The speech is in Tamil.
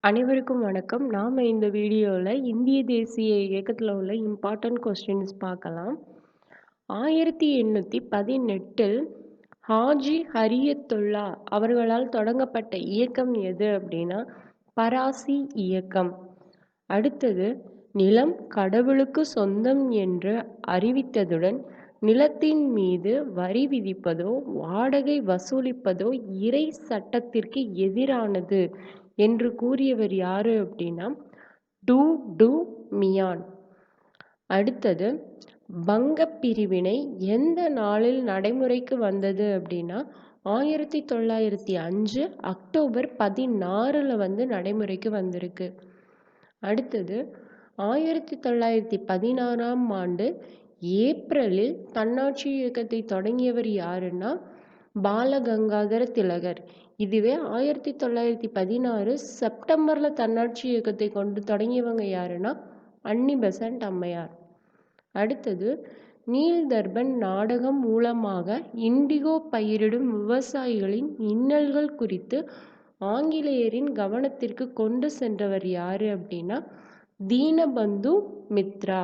அனைவருக்கும் வணக்கம். நாம இந்த வீடியோல இந்திய தேசிய இயக்கத்துல உள்ள இம்பார்ட்டன்ட் கொஸ்டின்ஸ் பார்க்கலாம். 1818இல் ஹாஜி ஹரியத்துல்லா அவர்களால் தொடங்கப்பட்ட இயக்கம் எது அப்படின்னா பராசி இயக்கம். அடுத்தது, நிலம் கடவுளுக்கு சொந்தம் என்று அறிவித்ததுடன் நிலத்தின் மீது வரி விதிப்பதோ வாடகை வசூலிப்பதோ இறை சட்டத்திற்கு எதிரானது என்று கூறியவர் யாரு அப்படின்னா டு டு மியான். அடுத்தது, பங்கப் பிரிவினை எந்த நாளில் நடைமுறைக்கு வந்தது அப்படின்னா 1905 அக்டோபர் 16 நடைமுறைக்கு வந்திருக்கு. அடுத்தது, 1916ஆம் ஆண்டு ஏப்ரலில் தன்னாட்சி இயக்கத்தை தொடங்கியவர் யாருன்னா பாலகங்காதர திலகர். இதுவே 1916 செப்டம்பர்ல தன்னாட்சி இயக்கத்தை தொடங்கியவங்க யாருன்னா அன்னி பெசன்ட் அம்மையார். அடுத்தது, நீல் தர்பன் நாடகம் மூலமாக இண்டிகோ பயிரிடும் விவசாயிகளின் இன்னல்கள் குறித்து ஆங்கிலேயரின் கவனத்திற்கு கொண்டு சென்றவர் யாரு அப்படின்னா தீனபந்து மித்ரா.